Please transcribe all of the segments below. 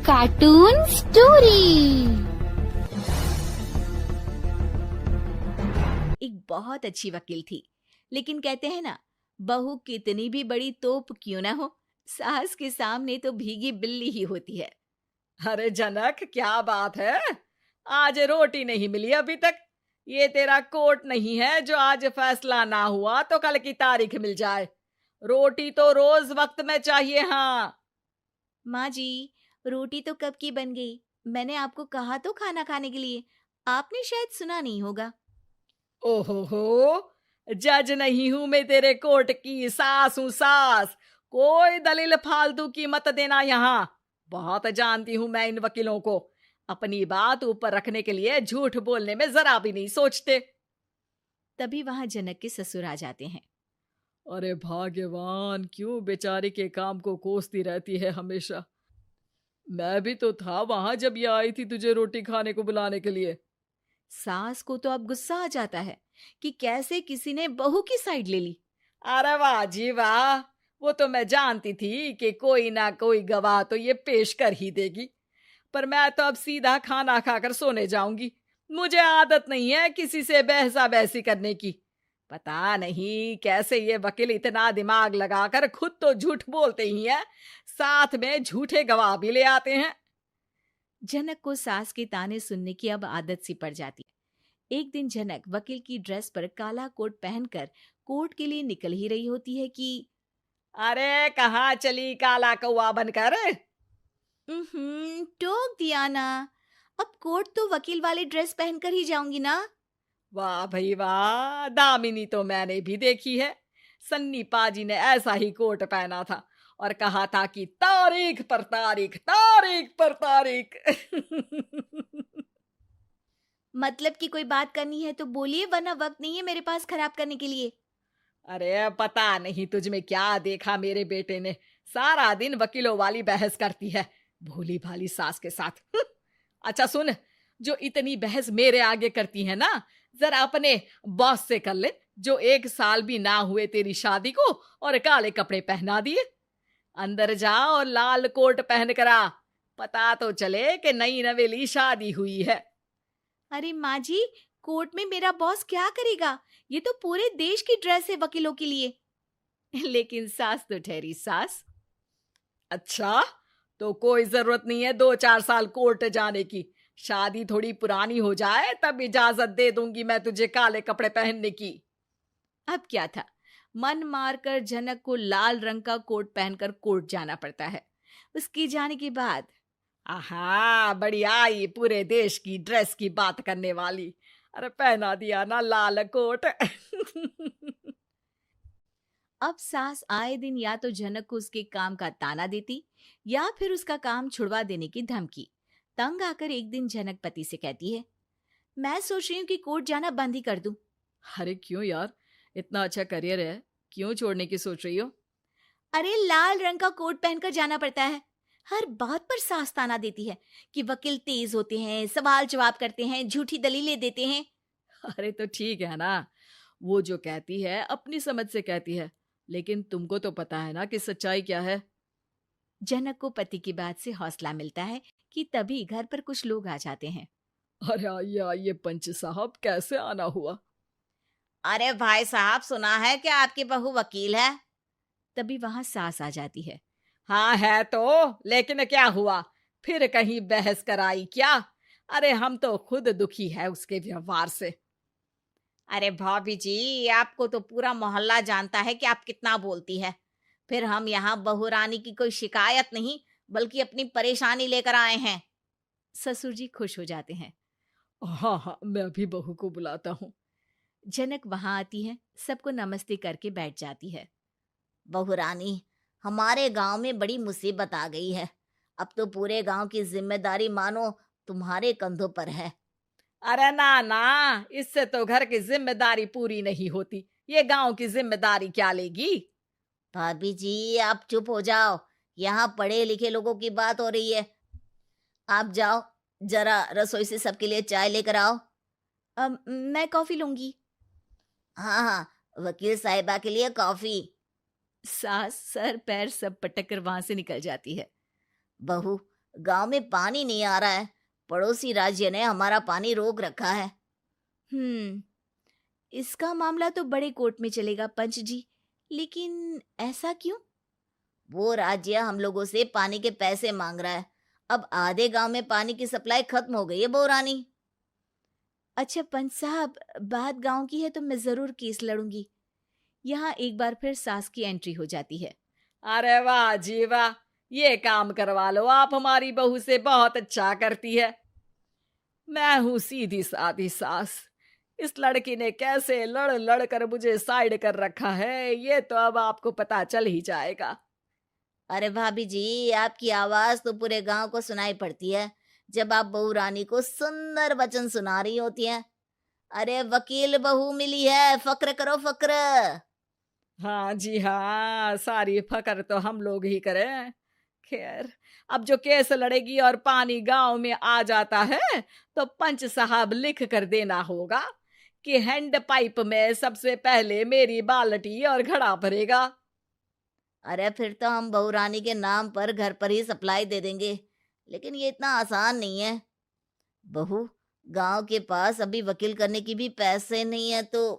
Cartoon story. एक बहुत अच्छी वकील थी, लेकिन कहते हैं ना, बहू कितनी भी बड़ी तोप क्यों ना हो, सास के सामने तो भीगी बिल्ली ही होती है। अरे जनक, क्या बात है? आज रोटी नहीं मिली अभी तक। ये तेरा कोर्ट नहीं है जो आज फैसला ना हुआ तो कल की तारीख मिल जाए। रोटी तो रोज वक्त में चाहिए। हाँ। माँ जी, रोटी तो कब की बन गई। मैंने आपको कहा तो खाना खाने के लिए, आपने शायद सुना नहीं होगा। ओहो हो, जज नहीं हूं मैं तेरे कोर्ट की, सास हूं सास। कोई दलील फालतू की मत देना यहाँ। बहुत जानती हूं मैं इन वकीलों को। अपनी बात ऊपर रखने के लिए झूठ बोलने में जरा भी नहीं सोचते। तभी वहां जनक के ससुर आ जाते हैं। अरे भाग्यवान, क्यों बेचारी के काम को कोसती रहती है हमेशा। मैं भी तो था वहां जब ये आई थी तुझे रोटी खाने को बुलाने के लिए। सास को तो अब गुस्सा आ जाता है कि कैसे किसी ने बहू की साइड ले ली। अरे वाह जी वाह, वो तो मैं जानती थी कि कोई ना कोई गवाह तो ये पेश कर ही देगी। पर मैं तो अब सीधा खाना खाकर सोने जाऊंगी। मुझे आदत नहीं है किसी से बहसा बहसी करने की। पता नहीं कैसे ये वकील इतना दिमाग लगाकर खुद तो झूठ बोलते ही हैं, साथ में झूठे गवाह भी ले आते हैं। जनक को सास के ताने सुनने की अब आदत सी पड़ जाती है। एक दिन जनक वकील की ड्रेस पर काला कोट पहनकर कोर्ट के लिए निकल ही रही होती है कि अरे कहाँ चली काला कौवा बनकर? टोक दिया ना। अब कोर्ट तो वकील वाली ड्रेस पहनकर ही जाऊंगी ना। वाह भाई वाह, दामिनी तो मैंने भी देखी है। सन्नी पाजी ने ऐसा ही कोट पहना था और कहा था कि तारीख पर तारीख, तारीख पर तारीख। मतलब कि कोई बात करनी है तो बोलिए, वरना वक्त नहीं है मेरे पास खराब करने के लिए। अरे पता नहीं तुझ में क्या देखा मेरे बेटे ने, सारा दिन वकीलों वाली बहस करती है, भोली भाली सास के साथ। अच्छा सुन, जो इतनी बहस मेरे आगे करती है ना, जरा अपने बॉस से कर ले, जो 1 साल भी ना हुए तेरी शादी को और काले कपड़े पहना दिए। अंदर जा और लाल कोट पहन कर आ, पता तो चले कि नई नवेली शादी हुई है। अरे माँ जी, कोर्ट में मेरा बॉस क्या करेगा? ये तो पूरे देश की ड्रेस है वकीलों के लिए। लेकिन सास तो ठहरी सास। अच्छा, तो कोई जरूरत नहीं है 2-4 साल कोर्ट जाने की। शादी थोड़ी पुरानी हो जाए तब इजाजत दे दूंगी मैं तुझे काले कपड़े पहनने की। अब क्या था, मन मारकर जनक को लाल रंग का कोट पहनकर कोर्ट जाना पड़ता है। उसके जाने के बाद आहा, बढ़िया, ये पूरे देश की ड्रेस की बात करने वाली। अरे पहना दिया ना लाल कोट। अब सास आए दिन या तो जनक को उसके काम का ताना देती या फिर उसका काम छुड़वा देने की धमकी। तंग आकर एक दिन जनक पति से कहती है, मैं सोच रही हूँ कि कोर्ट जाना बंद ही कर दूं। अरे क्यों यार, इतना अच्छा करियर है, क्यों छोड़ने की सोच रही हो? अरे लाल रंग का कोट पहनकर जाना पड़ता है। हर बात पर सास ताना देती है कि वकील तेज होते हैं, सवाल जवाब करते हैं, झूठी दलीलें देते हैं। अरे तो ठीक है ना, वो जो कहती है अपनी समझ से कहती है, लेकिन तुमको तो पता है ना कि सच्चाई क्या है। जनक को पति की बात से हौसला मिलता है कि तभी घर पर कुछ लोग आ जाते हैं। अरे आइए पंच साहब, कैसे आना हुआ? अरे भाई साहब, सुना है कि आपकी बहू वकील है। तभी वहां सास आ जाती है। हाँ है तो, लेकिन क्या हुआ? फिर कहीं बहस कराई क्या? अरे हम तो खुद दुखी है उसके व्यवहार से। अरे भाभी जी, आपको तो पूरा मोहल्ला जानता है कि आप कितना बोलती है। फिर हम यहाँ बहू रानी की कोई शिकायत नहीं, बल्कि अपनी परेशानी लेकर आए हैं। ससुर जी खुश हो जाते हैं। हाँ हाँ, मैं अभी बहू को बुलाता हूँ। जनक वहां आती है, सबको नमस्ते करके बैठ जाती है। बहू रानी, हमारे गांव में बड़ी मुसीबत आ गई है। अब तो पूरे गांव की जिम्मेदारी मानो तुम्हारे कंधों पर है। अरे ना ना, इससे तो घर की जिम्मेदारी पूरी नहीं होती, ये गांव की जिम्मेदारी क्या लेगी? भाभी जी, आप चुप हो जाओ। यहाँ पढ़े लिखे लोगों की बात हो रही है। आप जाओ, जरा रसोई से सबके लिए चाय लेकर आओ। मैं कॉफी लूंगी। हाँ हाँ, वकील साहिबा के लिए कॉफी। सास सर पैर सब पटक कर वहां से निकल जाती है। बहू, गांव में पानी नहीं आ रहा है। पड़ोसी राज्य ने हमारा पानी रोक रखा है। इसका मामला तो बड़े कोर्ट में चलेगा पंच जी, लेकिन ऐसा क्यों? वो राज्य हम लोगों से पानी के पैसे मांग रहा है। अब आधे गांव में पानी की सप्लाई खत्म हो गई है बहुरानी। अच्छा पंच साहब, बात गांव की है तो मैं जरूर केस लड़ूंगी। यहाँ एक बार फिर सास की एंट्री हो जाती है। अरे वाह जी वाह, ये काम करवा लो, आप हमारी बहू से बहुत अच्छा करती है। मैं हूं सीधी सादी सास। इस लड़की ने कैसे लड़ लड़ कर मुझे साइड कर रखा है, ये तो अब आपको पता चल ही जाएगा। अरे भाभी जी, आपकी आवाज तो पूरे गांव को सुनाई पड़ती है जब आप बहू रानी को सुंदर वचन सुना रही होती हैं। अरे वकील बहू मिली है, फक्र करो फक्र। हाँ जी हाँ, सारी फकर तो हम लोग ही करें। खैर, अब जो केस लड़ेगी और पानी गांव में आ जाता है तो पंच साहब लिख कर देना होगा कि हैंड पाइप में सबसे पहले मेरी बाल्टी और घड़ा भरेगा। अरे फिर तो हम बहू रानी के नाम पर घर पर ही सप्लाई दे देंगे, लेकिन ये इतना आसान नहीं है। बहू, गांव के पास अभी वकील करने की भी पैसे नहीं है तो।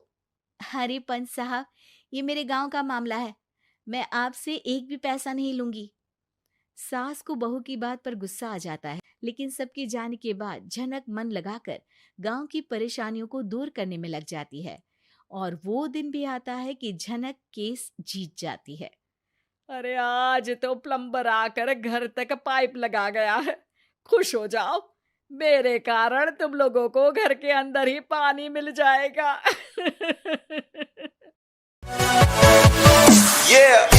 अरे पंच साहब, ये मेरे गांव का मामला है, मैं आपसे एक भी पैसा नहीं लूंगी। सास को बहू की बात पर गुस्सा आ जाता है, लेकिन सबके जाने के बाद झनक मन लगाकर गांव की परेशानियों को दूर करने में लग जाती है। और वो दिन भी आता है कि झनक केस जीत जाती है। अरे आज तो प्लम्बर आकर घर तक पाइप लगा गया है। खुश हो जाओ, मेरे कारण तुम लोगों को घर के अंदर ही पानी मिल जाएगा। Yeah.